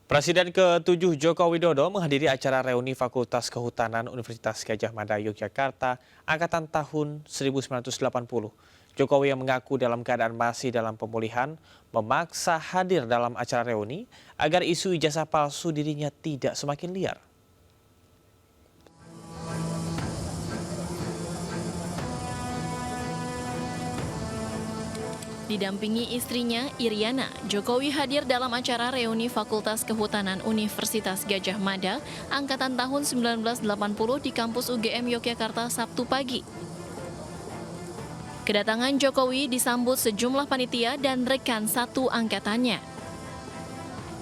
Presiden ke-7 Joko Widodo menghadiri acara reuni Fakultas Kehutanan Universitas Gadjah Mada Yogyakarta angkatan tahun 1980. Jokowi yang mengaku dalam keadaan masih dalam pemulihan memaksa hadir dalam acara reuni agar isu ijazah palsu dirinya tidak semakin liar. Didampingi istrinya, Iriana, Jokowi hadir dalam acara reuni Fakultas Kehutanan Universitas Gadjah Mada angkatan tahun 1980 di kampus UGM Yogyakarta Sabtu pagi. Kedatangan Jokowi disambut sejumlah panitia dan rekan satu angkatannya.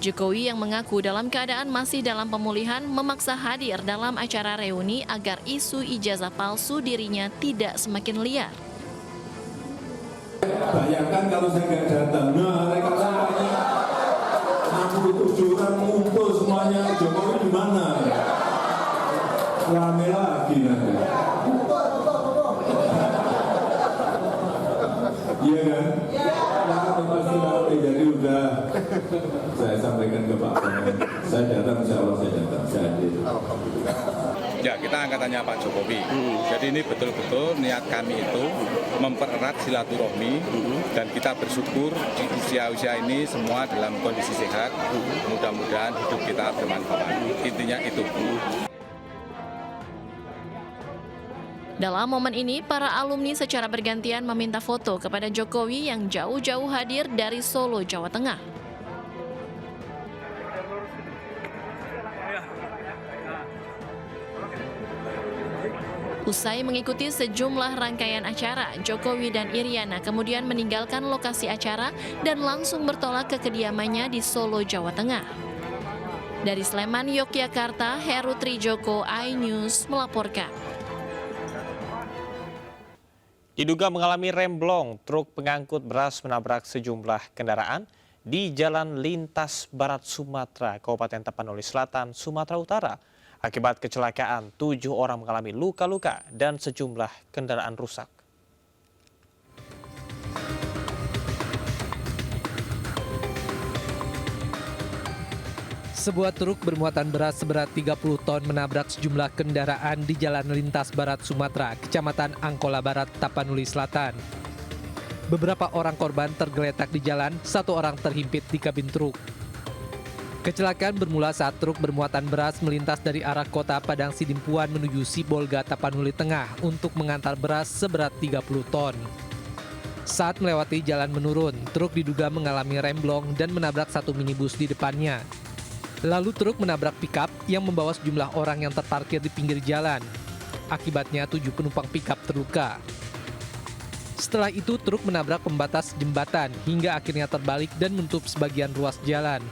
Jokowi yang mengaku dalam keadaan masih dalam pemulihan memaksa hadir dalam acara reuni agar isu ijazah palsu dirinya tidak semakin liar. Bayangkan kalau saya nggak datang, nah mereka semuanya 67 orang ngumpul semuanya, Jokowi di mana? Rame lagi nanti. Iya kan? Nah, pasti rame, jadi udah saya sampaikan ke Pak Presiden. Saya datang, insya Allah saya datang, saya hadir. Ya, kita angkatannya Pak Jokowi. Jadi ini betul-betul niat kami itu mempererat silaturahmi dan kita bersyukur di usia-usia ini semua dalam kondisi sehat. Mudah-mudahan hidup kita bermanfaat. Intinya itu. Dalam momen ini, para alumni secara bergantian meminta foto kepada Jokowi yang jauh-jauh hadir dari Solo, Jawa Tengah. Usai mengikuti sejumlah rangkaian acara, Jokowi dan Iriana kemudian meninggalkan lokasi acara dan langsung bertolak ke kediamannya di Solo, Jawa Tengah. Dari Sleman, Yogyakarta, Heru Trijoko, iNews melaporkan. Diduga mengalami remblong, truk pengangkut beras menabrak sejumlah kendaraan di Jalan Lintas Barat Sumatera, Kabupaten Tapanuli Selatan, Sumatera Utara. Akibat kecelakaan, 7 orang mengalami luka-luka dan sejumlah kendaraan rusak. Sebuah truk bermuatan beras seberat 30 ton menabrak sejumlah kendaraan di Jalan Lintas Barat Sumatera, Kecamatan Angkola Barat, Tapanuli Selatan. Beberapa orang korban tergeletak di jalan, 1 orang terhimpit di kabin truk. Kecelakaan bermula saat truk bermuatan beras melintas dari arah kota Padang Sidimpuan menuju Sibolga, Tapanuli Tengah untuk mengantar beras seberat 30 ton. Saat melewati jalan menurun, truk diduga mengalami remblong dan menabrak satu minibus di depannya. Lalu truk menabrak pickup yang membawa sejumlah orang yang terparkir di pinggir jalan. Akibatnya 7 penumpang pickup terluka. Setelah itu truk menabrak pembatas jembatan hingga akhirnya terbalik dan menutup sebagian ruas jalan.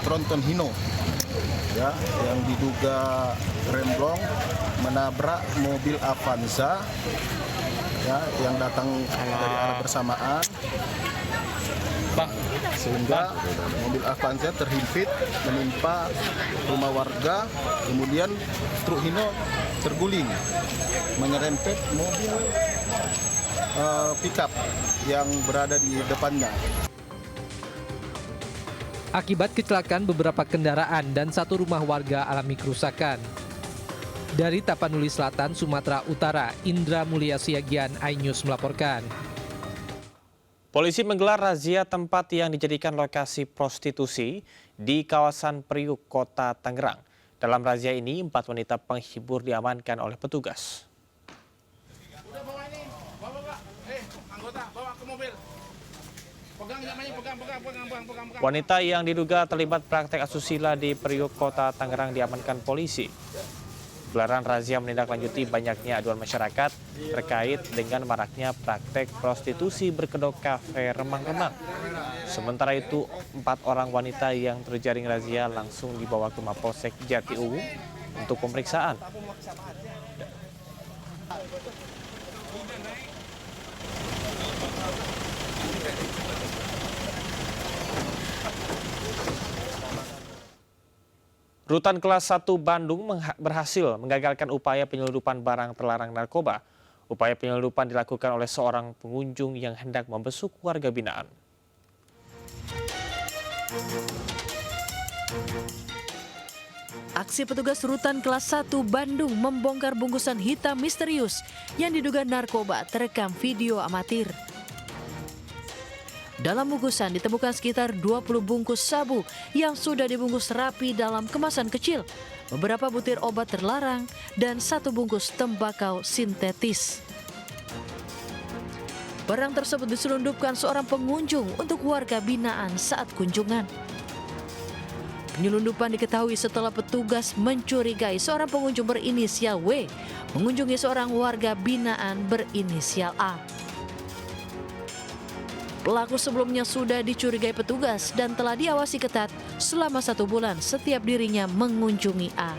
Tronton Hino ya, yang diduga remblong menabrak mobil Avanza ya, yang datang dari arah bersamaan, sehingga mobil Avanza terhimpit menimpa rumah warga, kemudian truk Hino terguling menyerempet mobil pickup yang berada di depannya. Akibat kecelakaan, beberapa kendaraan dan satu rumah warga alami kerusakan. Dari Tapanuli Selatan, Sumatera Utara, Indra Mulia Siagian, iNews melaporkan. Polisi menggelar razia tempat yang dijadikan lokasi prostitusi di kawasan Priuk, Kota Tangerang. Dalam razia ini, 4 wanita penghibur diamankan oleh petugas. Wanita yang diduga terlibat praktek asusila di Priuk, Kota Tangerang diamankan polisi. Gelaran razia menindaklanjuti banyaknya aduan masyarakat terkait dengan maraknya praktek prostitusi berkedok kafe remang-remang. Sementara itu, 4 orang wanita yang terjaring razia langsung dibawa ke Mapolsek Jatiuwung untuk pemeriksaan. Rutan kelas 1 Bandung berhasil menggagalkan upaya penyeludupan barang terlarang narkoba. Upaya penyeludupan dilakukan oleh seorang pengunjung yang hendak membesuk warga binaan. Aksi petugas rutan kelas 1 Bandung membongkar bungkusan hitam misterius yang diduga narkoba terekam video amatir. Dalam bungkusan ditemukan sekitar 20 bungkus sabu yang sudah dibungkus rapi dalam kemasan kecil, beberapa butir obat terlarang, dan 1 bungkus tembakau sintetis. Barang tersebut diselundupkan seorang pengunjung untuk warga binaan saat kunjungan. Penyelundupan diketahui setelah petugas mencurigai seorang pengunjung berinisial W mengunjungi seorang warga binaan berinisial A. Pelaku sebelumnya sudah dicurigai petugas dan telah diawasi ketat selama 1 bulan setiap dirinya mengunjungi A.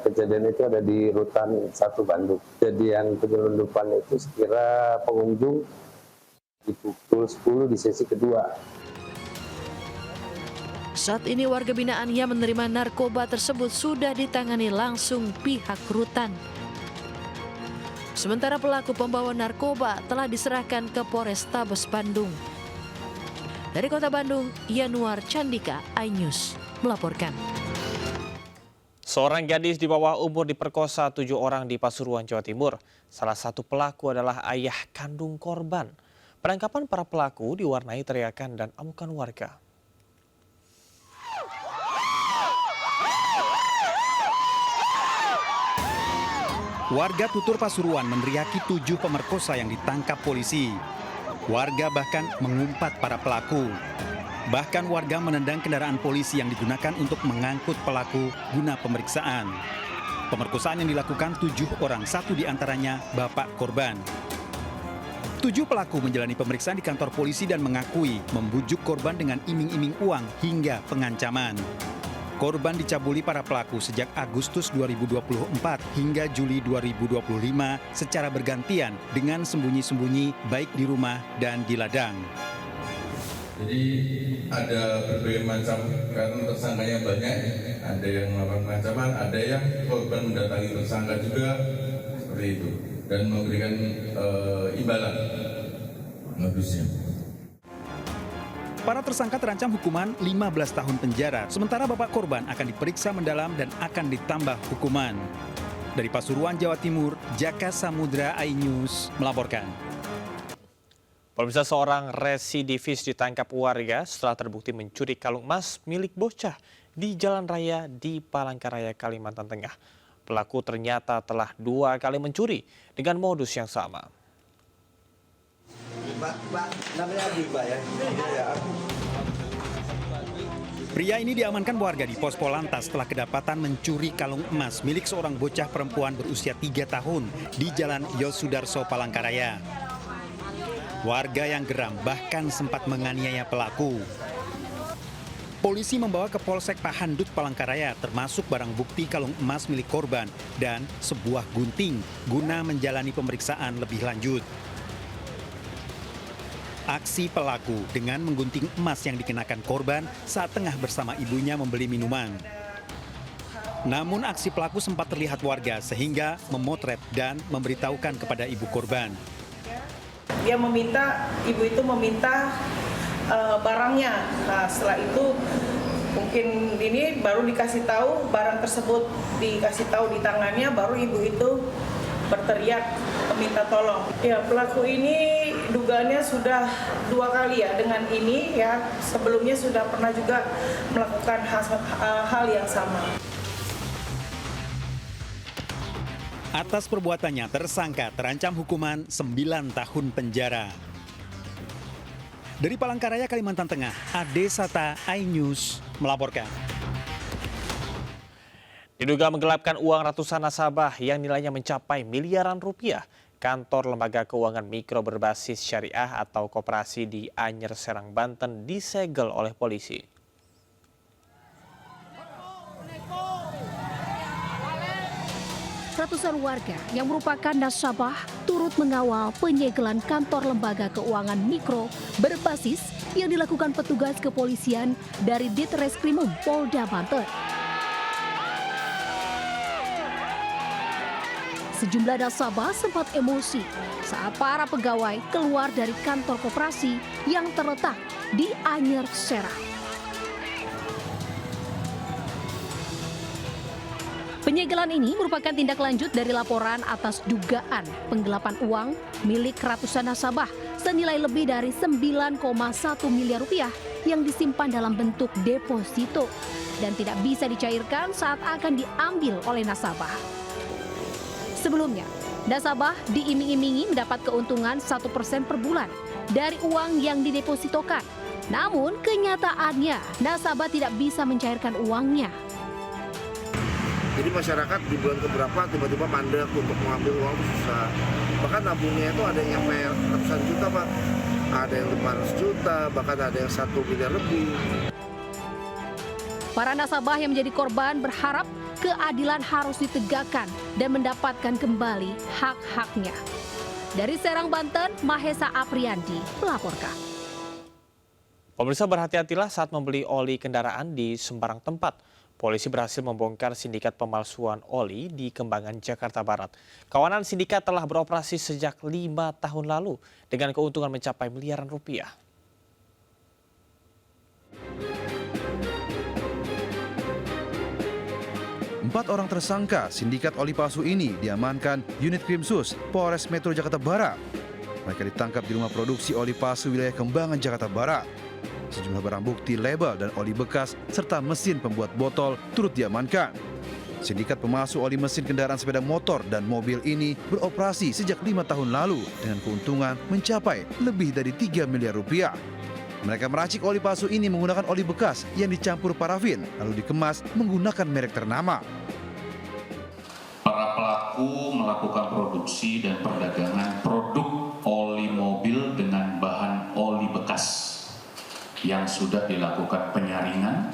Kejadian itu ada di Rutan 1 Bandung. Kejadian penyelundupan itu sekira pengunjung di pukul 10 di sesi kedua. Saat ini warga binaan yang menerima narkoba tersebut sudah ditangani langsung pihak rutan. Sementara pelaku pembawa narkoba telah diserahkan ke Polrestabes Bandung. Dari Kota Bandung, Yanuar Candika, iNews melaporkan. Seorang gadis di bawah umur diperkosa 7 orang di Pasuruan, Jawa Timur. Salah satu pelaku adalah ayah kandung korban. Penangkapan para pelaku diwarnai teriakan dan amukan warga. Warga Tutur Pasuruan meneriaki 7 pemerkosa yang ditangkap polisi. Warga bahkan mengumpat para pelaku. Bahkan warga menendang kendaraan polisi yang digunakan untuk mengangkut pelaku guna pemeriksaan. Pemerkosaan yang dilakukan 7 orang, 1 diantaranya bapak korban. 7 pelaku menjalani pemeriksaan di kantor polisi dan mengakui membujuk korban dengan iming-iming uang hingga pengancaman. Korban dicabuli para pelaku sejak Agustus 2024 hingga Juli 2025 secara bergantian dengan sembunyi-sembunyi baik di rumah dan di ladang. Jadi ada berbagai macam, karena tersangkanya banyak, ada yang melakukan pengancaman, ada yang korban mendatangi tersangka juga, seperti itu, dan memberikan imbalan modusnya. Para tersangka terancam hukuman 15 tahun penjara, sementara bapak korban akan diperiksa mendalam dan akan ditambah hukuman. Dari Pasuruan, Jawa Timur, Jaka Samudra, iNews melaporkan. Pemirsa, seorang residivis ditangkap warga setelah terbukti mencuri kalung emas milik bocah di jalan raya di Palangkaraya, Kalimantan Tengah. Pelaku ternyata telah 2 kali mencuri dengan modus yang sama. Pria ini diamankan warga di pos Polantas setelah kedapatan mencuri kalung emas milik seorang bocah perempuan berusia 3 tahun di Jalan Yosudarso, Palangkaraya. Warga yang geram bahkan sempat menganiaya pelaku. Polisi membawa ke Polsek Pahandut, Palangkaraya termasuk barang bukti kalung emas milik korban dan sebuah gunting guna menjalani pemeriksaan lebih lanjut. Aksi pelaku dengan menggunting emas yang dikenakan korban saat tengah bersama ibunya membeli minuman. Namun aksi pelaku sempat terlihat warga sehingga memotret dan memberitahukan kepada ibu korban. Dia meminta, ibu itu meminta barangnya. Nah, setelah itu mungkin ini baru dikasih tahu, barang tersebut dikasih tahu di tangannya, baru ibu itu berteriak meminta tolong. Ya, pelaku ini dugaannya sudah 2 kali ya dengan ini ya. Sebelumnya sudah pernah juga melakukan hal yang sama. Atas perbuatannya tersangka terancam hukuman 9 tahun penjara. Dari Palangkaraya, Kalimantan Tengah, Ade Sata, iNews melaporkan. Diduga menggelapkan uang ratusan nasabah yang nilainya mencapai miliaran rupiah, kantor lembaga keuangan mikro berbasis syariah atau koperasi di Anyer, Serang, Banten disegel oleh polisi. Ratusan warga yang merupakan nasabah turut mengawal penyegelan kantor lembaga keuangan mikro berbasis yang dilakukan petugas kepolisian dari Ditreskrimum Polda Banten. Sejumlah nasabah sempat emosi saat para pegawai keluar dari kantor koperasi yang terletak di Anyer, Serang. Penyegelan ini merupakan tindak lanjut dari laporan atas dugaan penggelapan uang milik ratusan nasabah senilai lebih dari 9,1 miliar rupiah yang disimpan dalam bentuk deposito dan tidak bisa dicairkan saat akan diambil oleh nasabah. Sebelumnya, nasabah diiming-imingi mendapat keuntungan 1% per bulan dari uang yang didepositokan. Namun kenyataannya nasabah tidak bisa mencairkan uangnya. Jadi masyarakat di bulan keberapa tiba-tiba mandek untuk mengambil uang itu susah. Bahkan nabungnya itu ada yang sampai ratusan juta, Pak. Ada yang 500 juta, bahkan ada yang 1 miliar lebih. Para nasabah yang menjadi korban berharap keadilan harus ditegakkan dan mendapatkan kembali hak-haknya. Dari Serang, Banten, Mahesa Apriandi melaporkan. Pemirsa, berhati-hatilah saat membeli oli kendaraan di sembarang tempat. Polisi berhasil membongkar sindikat pemalsuan oli di Kembangan, Jakarta Barat. Kawanan sindikat telah beroperasi sejak 5 tahun lalu dengan keuntungan mencapai miliaran rupiah. Empat orang tersangka sindikat oli palsu ini diamankan unit Krimsus Polres Metro Jakarta Barat. Mereka ditangkap di rumah produksi oli palsu wilayah Kembangan, Jakarta Barat. Sejumlah barang bukti label dan oli bekas serta mesin pembuat botol turut diamankan. Sindikat pemalsu oli mesin kendaraan sepeda motor dan mobil ini beroperasi sejak 5 tahun lalu dengan keuntungan mencapai lebih dari 3 miliar rupiah. Mereka meracik oli palsu ini menggunakan oli bekas yang dicampur parafin lalu dikemas menggunakan merek ternama. Para pelaku melakukan produksi dan perdagangan produk oli mobil dengan bahan oli bekas yang sudah dilakukan penyaringan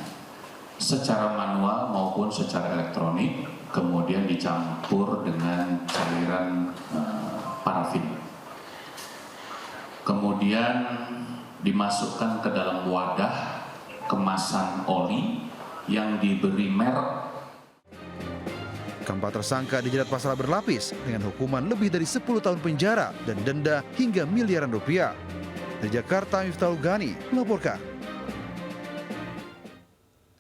secara manual maupun secara elektronik, kemudian dicampur dengan cairan parafin. Kemudian dimasukkan ke dalam wadah kemasan oli yang diberi merek. Keempat tersangka dijerat pasal berlapis dengan hukuman lebih dari 10 tahun penjara dan denda hingga miliaran rupiah. Dari Jakarta, Miftahul Ghani melaporkan.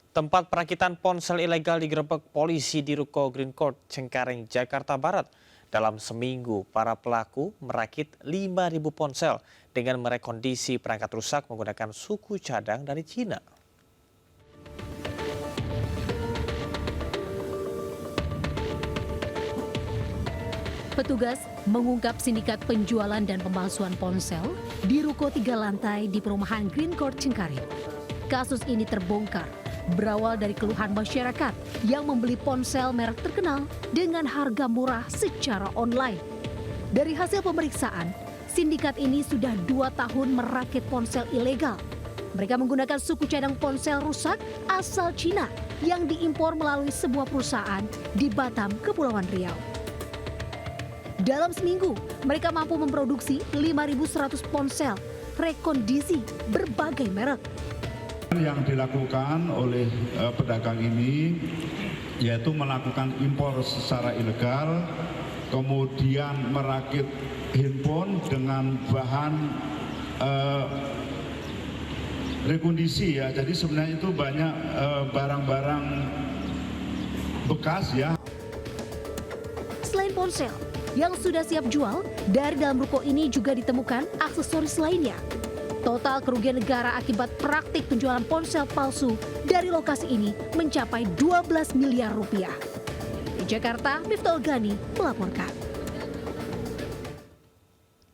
Tempat perakitan ponsel ilegal digerebek polisi di Ruko Green Court, Cengkareng, Jakarta Barat. Dalam seminggu, para pelaku merakit 5.000 ponsel dengan merekondisi perangkat rusak menggunakan suku cadang dari Cina. Petugas mengungkap sindikat penjualan dan pemalsuan ponsel di ruko 3 lantai di perumahan Green Court Cengkareng. Kasus ini terbongkar berawal dari keluhan masyarakat yang membeli ponsel merek terkenal dengan harga murah secara online. Dari hasil pemeriksaan, sindikat ini sudah 2 tahun merakit ponsel ilegal. Mereka menggunakan suku cadang ponsel rusak asal Cina yang diimpor melalui sebuah perusahaan di Batam, Kepulauan Riau. Dalam seminggu, mereka mampu memproduksi 5.100 ponsel rekondisi berbagai merek. Yang dilakukan oleh pedagang ini yaitu melakukan impor secara ilegal, kemudian merakit handphone dengan bahan rekondisi ya. Jadi sebenarnya itu banyak barang-barang bekas ya. Selain ponsel yang sudah siap jual, dari dalam ruko ini juga ditemukan aksesoris lainnya. Total kerugian negara akibat praktik penjualan ponsel palsu dari lokasi ini mencapai 12 miliar rupiah. Di Jakarta, Miftahul Ghani melaporkan.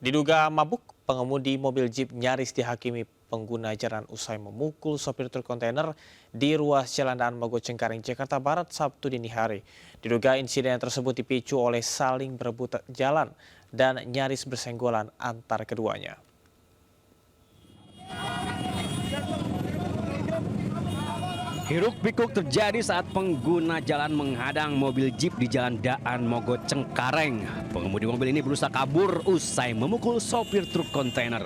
Diduga mabuk, pengemudi mobil Jeep nyaris dihakimi pengguna jalan usai memukul sopir truk kontainer di ruas Jalan Daan Mogot Cengkareng, Jakarta Barat Sabtu dini hari. Diduga insiden tersebut dipicu oleh saling berebut jalan dan nyaris bersenggolan antar keduanya. Hiruk-pikuk terjadi saat pengguna jalan menghadang mobil Jeep di Jalan Daan Mogot Cengkareng. Pengemudi mobil ini berusaha kabur usai memukul sopir truk kontainer.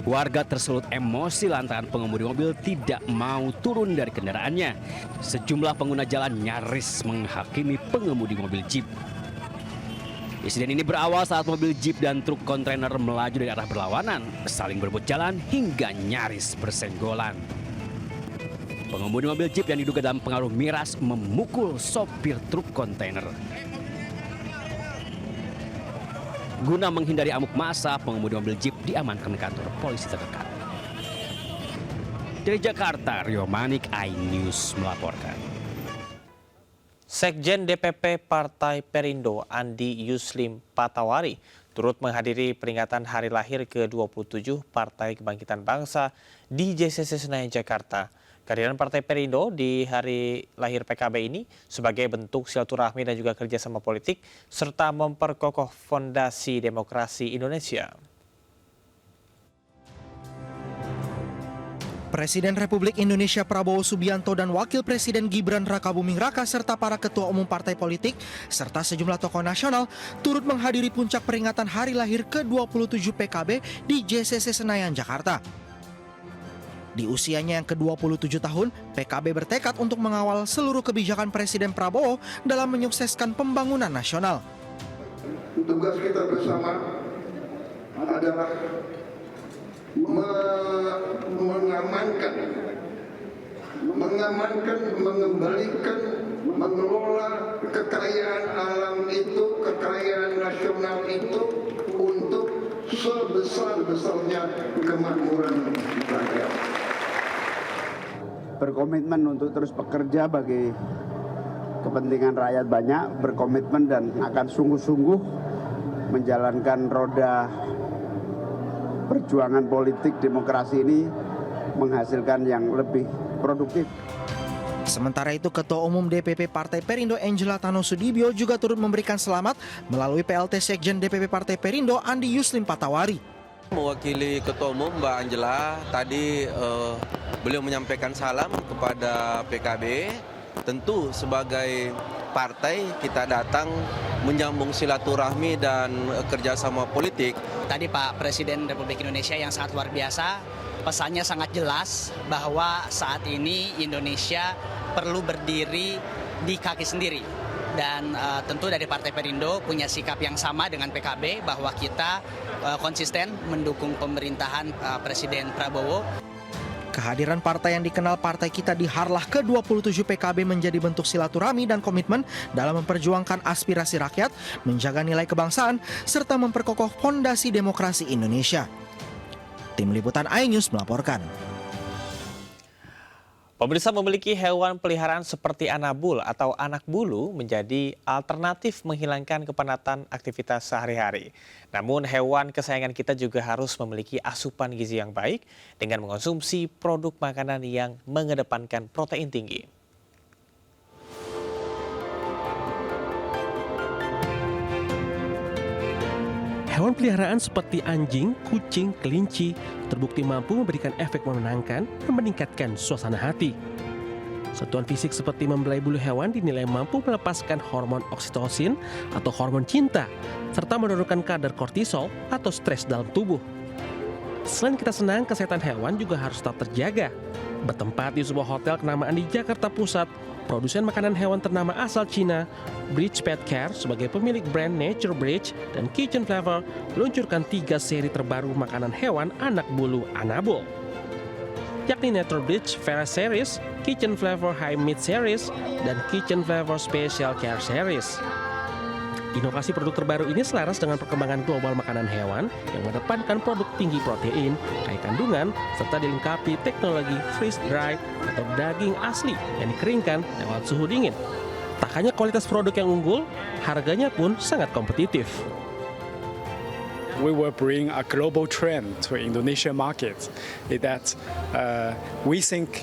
Warga tersulut emosi lantaran pengemudi mobil tidak mau turun dari kendaraannya. Sejumlah pengguna jalan nyaris menghakimi pengemudi mobil Jeep. Insiden ini berawal saat mobil Jeep dan truk kontainer melaju dari arah berlawanan, saling berebut jalan hingga nyaris bersenggolan. Pengemudi mobil Jeep yang diduga dalam pengaruh miras memukul sopir truk kontainer. Guna menghindari amuk massa, pengemudi mobil Jeep diamankan ke kantor polisi terdekat. Dari Jakarta, Rio Manik, iNews melaporkan. Sekjen DPP Partai Perindo Andi Yuslim Patawari turut menghadiri peringatan hari lahir ke-27 Partai Kebangkitan Bangsa di JCC Senayan, Jakarta. Kehadiran Partai Perindo di hari lahir PKB ini sebagai bentuk silaturahmi dan juga kerjasama politik serta memperkokoh fondasi demokrasi Indonesia. Presiden Republik Indonesia Prabowo Subianto dan Wakil Presiden Gibran Rakabuming Raka serta para ketua umum partai politik serta sejumlah tokoh nasional turut menghadiri puncak peringatan hari lahir ke-27 PKB di JCC Senayan, Jakarta. Di usianya yang ke-27 tahun, PKB bertekad untuk mengawal seluruh kebijakan Presiden Prabowo dalam menyukseskan pembangunan nasional. Tugas kita bersama adalah mengamankan, mengembalikan, mengelola kekayaan alam itu, kekayaan nasional itu untuk sebesar-besarnya kemakmuran rakyat. Berkomitmen untuk terus bekerja bagi kepentingan rakyat banyak, berkomitmen dan akan sungguh-sungguh menjalankan roda perjuangan politik demokrasi ini menghasilkan yang lebih produktif. Sementara itu, Ketua Umum DPP Partai Perindo Angela Tano Sudibyo juga turut memberikan selamat melalui PLT Sekjen DPP Partai Perindo Andi Yuslim Patawari. Mewakili Ketua Umum Mbak Angela, tadi beliau menyampaikan salam kepada PKB. Tentu sebagai partai kita datang menyambung silaturahmi dan kerjasama politik. Tadi Pak Presiden Republik Indonesia yang sangat luar biasa, pesannya sangat jelas bahwa saat ini Indonesia perlu berdiri di kaki sendiri. Dan tentu dari Partai Perindo punya sikap yang sama dengan PKB bahwa kita konsisten mendukung pemerintahan Presiden Prabowo. Kehadiran partai yang dikenal Partai Kita di Harlah ke-27 PKB menjadi bentuk silaturahmi dan komitmen dalam memperjuangkan aspirasi rakyat, menjaga nilai kebangsaan, serta memperkokoh fondasi demokrasi Indonesia. Tim Liputan iNews melaporkan. Pemirsa, memiliki hewan peliharaan seperti anabul atau anak bulu menjadi alternatif menghilangkan kepenatan aktivitas sehari-hari. Namun hewan kesayangan kita juga harus memiliki asupan gizi yang baik dengan mengonsumsi produk makanan yang mengedepankan protein tinggi. Hewan peliharaan seperti anjing, kucing, kelinci terbukti mampu memberikan efek menenangkan dan meningkatkan suasana hati. Sentuhan fisik seperti membelai bulu hewan dinilai mampu melepaskan hormon oksitosin atau hormon cinta, serta menurunkan kadar kortisol atau stres dalam tubuh. Selain kita senang, kesehatan hewan juga harus tetap terjaga. Bertempat di sebuah hotel kenamaan di Jakarta Pusat, produsen makanan hewan ternama asal Cina, Bridge Pet Care sebagai pemilik brand Nature Bridge dan Kitchen Flavor meluncurkan 3 seri terbaru makanan hewan anak bulu anabul, yakni Nature Bridge Vera Series, Kitchen Flavor High Meat Series, dan Kitchen Flavor Special Care Series. Inovasi produk terbaru ini selaras dengan perkembangan global makanan hewan yang mengedepankan produk tinggi protein, kaya kandungan, serta dilengkapi teknologi freeze dry atau daging asli yang dikeringkan lewat suhu dingin. Tak hanya kualitas produk yang unggul, harganya pun sangat kompetitif. We will bring a global trend to Indonesian market. That we think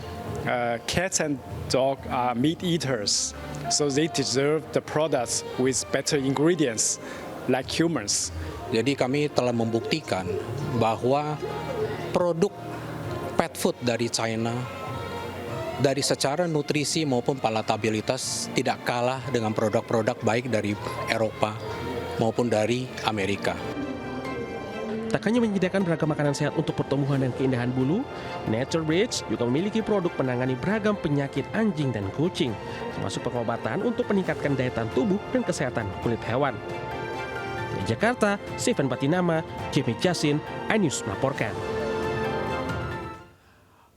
cats and dog are meat eaters, so they deserve the products with better ingredients like humans. Jadi kami telah membuktikan bahwa produk pet food dari China dari secara nutrisi maupun palatabilitas tidak kalah dengan produk-produk baik dari Eropa maupun dari Amerika. Tak hanya menyediakan beragam makanan sehat untuk pertumbuhan dan keindahan bulu, Nature Bridge juga memiliki produk penangani beragam penyakit anjing dan kucing, termasuk pengobatan untuk meningkatkan daya tahan tubuh dan kesehatan kulit hewan. Di Jakarta, Stephen Patinama, Jimmy Jasin, iNews melaporkan.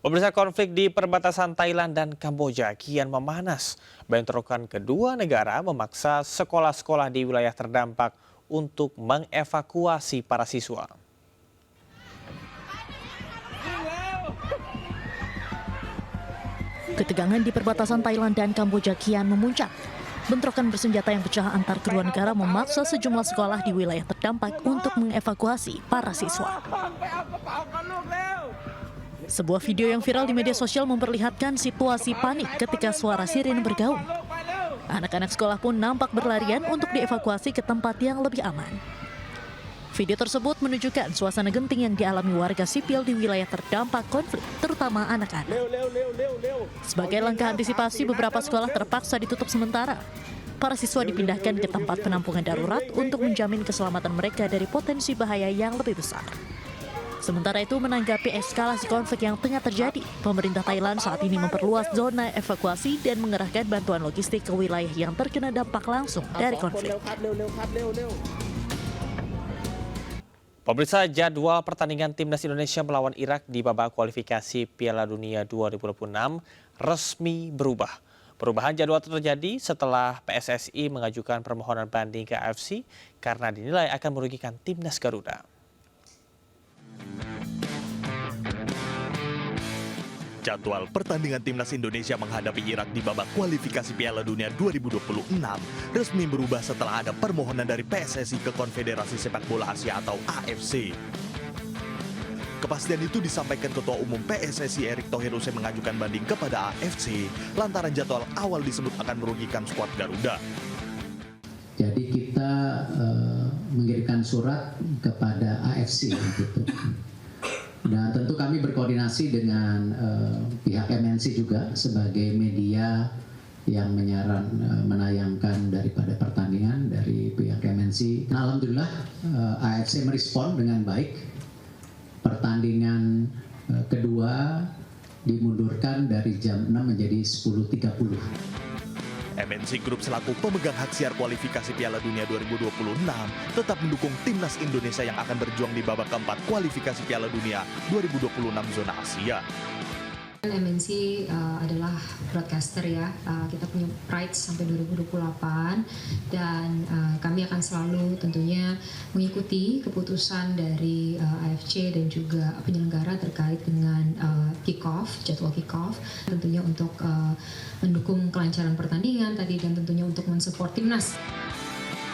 Pemirsa, konflik di perbatasan Thailand dan Kamboja kian memanas. Bentrokan kedua negara memaksa sekolah-sekolah di wilayah terdampak untuk mengevakuasi para siswa. Ketegangan di perbatasan Thailand dan Kamboja kian memuncak. Bentrokan bersenjata yang pecah antar kedua negara memaksa sejumlah sekolah di wilayah terdampak untuk mengevakuasi para siswa. Sebuah video yang viral di media sosial memperlihatkan situasi panik ketika suara sirine bergaung. Anak-anak sekolah pun nampak berlarian untuk dievakuasi ke tempat yang lebih aman. Video tersebut menunjukkan suasana genting yang dialami warga sipil di wilayah terdampak konflik, terutama anak-anak. Sebagai langkah antisipasi, beberapa sekolah terpaksa ditutup sementara. Para siswa dipindahkan ke tempat penampungan darurat untuk menjamin keselamatan mereka dari potensi bahaya yang lebih besar. Sementara itu, menanggapi eskalasi konflik yang tengah terjadi, pemerintah Thailand saat ini memperluas zona evakuasi dan mengerahkan bantuan logistik ke wilayah yang terkena dampak langsung dari konflik. Pemirsa, jadwal pertandingan timnas Indonesia melawan Irak di babak kualifikasi Piala Dunia 2026 resmi berubah. Perubahan jadwal terjadi setelah PSSI mengajukan permohonan banding ke AFC karena dinilai akan merugikan timnas Garuda. Jadwal pertandingan timnas Indonesia menghadapi Irak di babak kualifikasi Piala Dunia 2026 resmi berubah setelah ada permohonan dari PSSI ke Konfederasi Sepak Bola Asia atau AFC. Kepastian itu disampaikan Ketua Umum PSSI Erick Thohir usai mengajukan banding kepada AFC lantaran jadwal awal disebut akan merugikan skuad Garuda. Jadi kita mengirimkan surat kepada AFC gitu. Dan tentu kami berkoordinasi dengan pihak MNC juga sebagai media yang menayangkan daripada pertandingan dari pihak MNC. Nah, alhamdulillah AFC merespon dengan baik. Pertandingan kedua dimundurkan dari jam 6 menjadi 10.30. MNC Group selaku pemegang hak siar kualifikasi Piala Dunia 2026 tetap mendukung timnas Indonesia yang akan berjuang di babak keempat kualifikasi Piala Dunia 2026 zona Asia. MNC adalah broadcaster ya, kita punya rights sampai 2028 dan kami akan selalu tentunya mengikuti keputusan dari AFC dan juga penyelenggara terkait dengan jadwal kick-off tentunya untuk mendukung kelancaran pertandingan tadi dan tentunya untuk mensupport timnas.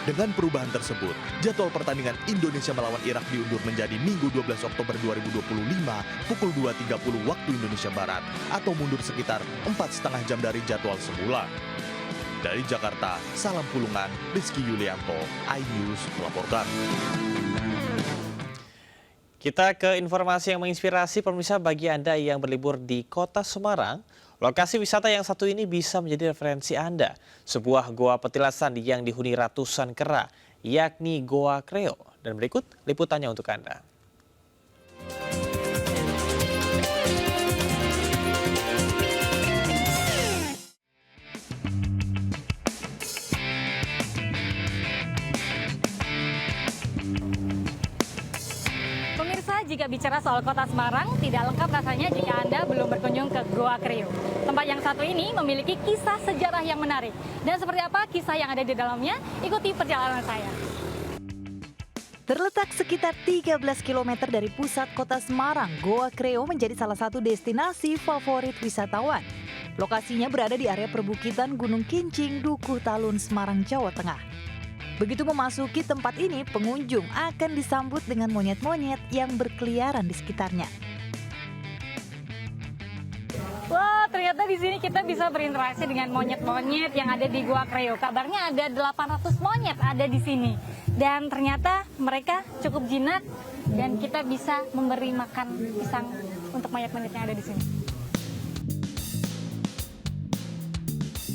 Dengan perubahan tersebut, jadwal pertandingan Indonesia melawan Irak diundur menjadi Minggu 12 Oktober 2025 pukul 2.30 waktu Indonesia Barat atau mundur sekitar 4,5 jam dari jadwal semula. Dari Jakarta, salam Pulungan, Rizky Yulianto, iNews melaporkan. Kita ke informasi yang menginspirasi pemirsa bagi Anda yang berlibur di Kota Semarang. Lokasi wisata yang satu ini bisa menjadi referensi Anda. Sebuah goa petilasan yang dihuni ratusan kera, yakni Goa Kreo. Dan berikut liputannya untuk Anda. Jika bicara soal Kota Semarang, tidak lengkap rasanya jika Anda belum berkunjung ke Goa Kreo. Tempat yang satu ini memiliki kisah sejarah yang menarik. Dan seperti apa kisah yang ada di dalamnya? Ikuti perjalanan saya. Terletak sekitar 13 km dari pusat Kota Semarang, Goa Kreo menjadi salah satu destinasi favorit wisatawan. Lokasinya berada di area perbukitan Gunung Kincing, Dukuh Talun, Semarang, Jawa Tengah. Begitu memasuki tempat ini, pengunjung akan disambut dengan monyet-monyet yang berkeliaran di sekitarnya. Wah, ternyata di sini kita bisa berinteraksi dengan monyet-monyet yang ada di Goa Kreo. Kabarnya ada 800 monyet ada di sini. Dan ternyata mereka cukup jinak dan kita bisa memberi makan pisang untuk monyet-monyet yang ada di sini.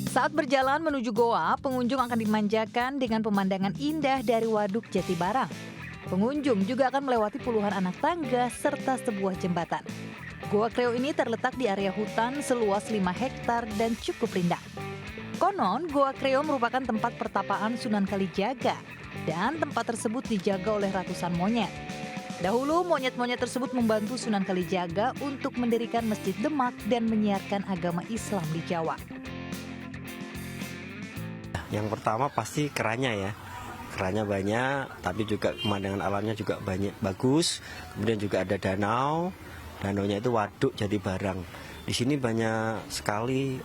Saat berjalan menuju goa, pengunjung akan dimanjakan dengan pemandangan indah dari Waduk Jati Barang. Pengunjung juga akan melewati puluhan anak tangga serta sebuah jembatan. Goa Kreo ini terletak di area hutan seluas 5 hektar dan cukup rindang. Konon, Goa Kreo merupakan tempat pertapaan Sunan Kalijaga dan tempat tersebut dijaga oleh ratusan monyet. Dahulu, monyet-monyet tersebut membantu Sunan Kalijaga untuk mendirikan Masjid Demak dan menyiarkan agama Islam di Jawa. Yang pertama pasti keranya ya. Keranya banyak, tapi juga pemandangan alamnya juga banyak bagus. Kemudian juga ada danau. Danaunya itu waduk Jati Barang. Di sini banyak sekali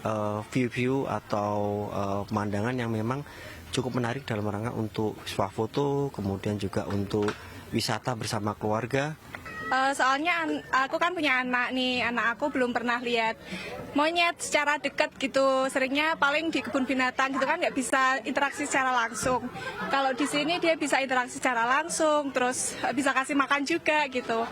view-view atau pemandangan yang memang cukup menarik dalam rangka untuk swafoto, kemudian juga untuk wisata bersama keluarga. Soalnya aku kan punya anak nih, anak aku belum pernah lihat monyet secara dekat gitu. Seringnya paling di kebun binatang gitu kan nggak bisa interaksi secara langsung. Kalau di sini dia bisa interaksi secara langsung, terus bisa kasih makan juga gitu.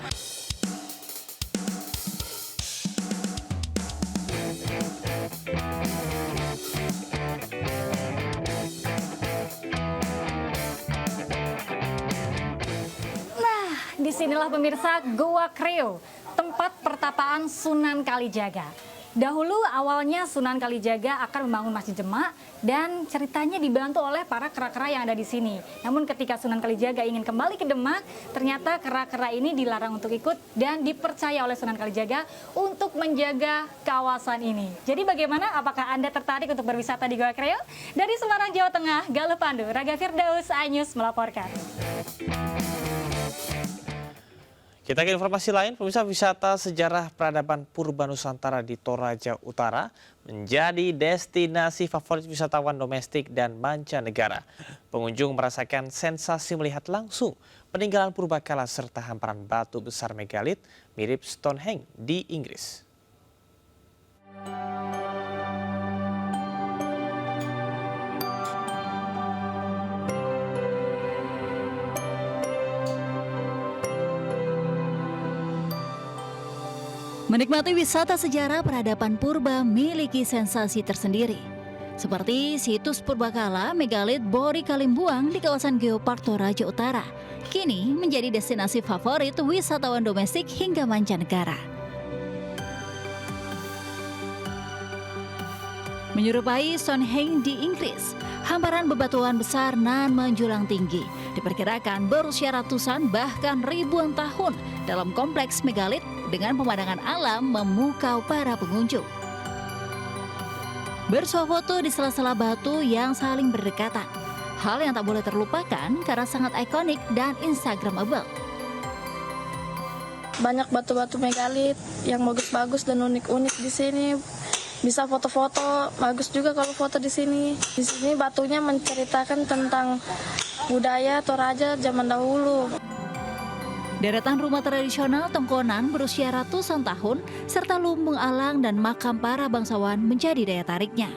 Disinilah pemirsa Goa Kreo, tempat pertapaan Sunan Kalijaga. Dahulu awalnya Sunan Kalijaga akan membangun Masjid Demak dan ceritanya dibantu oleh para kera-kera yang ada di sini. Namun ketika Sunan Kalijaga ingin kembali ke Demak, ternyata kera-kera ini dilarang untuk ikut dan dipercaya oleh Sunan Kalijaga untuk menjaga kawasan ini. Jadi bagaimana? Apakah Anda tertarik untuk berwisata di Goa Kreo? Dari Semarang, Jawa Tengah, Galuh Pandu, Raga Firdaus, iNews melaporkan. Kita ke informasi lain, pemirsa. Wisata sejarah peradaban purba Nusantara di Toraja Utara menjadi destinasi favorit wisatawan domestik dan mancanegara. Pengunjung merasakan sensasi melihat langsung peninggalan purbakala serta hamparan batu besar megalit mirip Stonehenge di Inggris. Menikmati wisata sejarah peradaban purba memiliki sensasi tersendiri. Seperti situs purbakala megalit Bori Kalimbuang di kawasan Geopark Toraja Utara, kini menjadi destinasi favorit wisatawan domestik hingga mancanegara. Menyerupai Stonehenge di Inggris, hamparan bebatuan besar nan menjulang tinggi, diperkirakan berusia ratusan bahkan ribuan tahun dalam kompleks megalit dengan pemandangan alam memukau para pengunjung. Bersuah foto di sela-sela batu yang saling berdekatan, hal yang tak boleh terlupakan karena sangat ikonik dan instagramable. Banyak batu-batu megalit yang bagus-bagus dan unik-unik di sini. Bisa foto-foto, bagus juga kalau foto di sini. Di sini batunya menceritakan tentang budaya Toraja zaman dahulu. Deretan rumah tradisional Tongkonan berusia ratusan tahun, serta lumbung alang dan makam para bangsawan menjadi daya tariknya.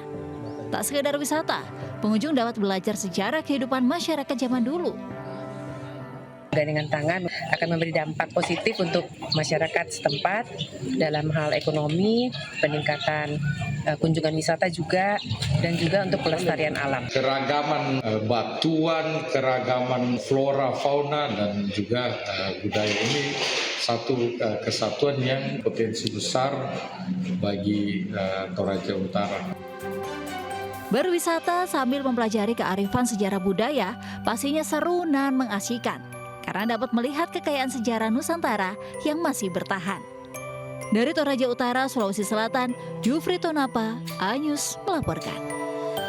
Tak sekedar wisata, pengunjung dapat belajar sejarah kehidupan masyarakat zaman dulu. Gandengan tangan akan memberi dampak positif untuk masyarakat setempat dalam hal ekonomi, peningkatan kunjungan wisata juga, dan juga untuk pelestarian alam. Keragaman batuan, keragaman flora, fauna, dan juga budaya ini satu kesatuan yang potensi besar bagi Toraja Utara. Berwisata sambil mempelajari kearifan sejarah budaya pastinya seru dan mengasyikan, karena dapat melihat kekayaan sejarah Nusantara yang masih bertahan. Dari Toraja Utara, Sulawesi Selatan, Jufri Tonapa, iNews melaporkan.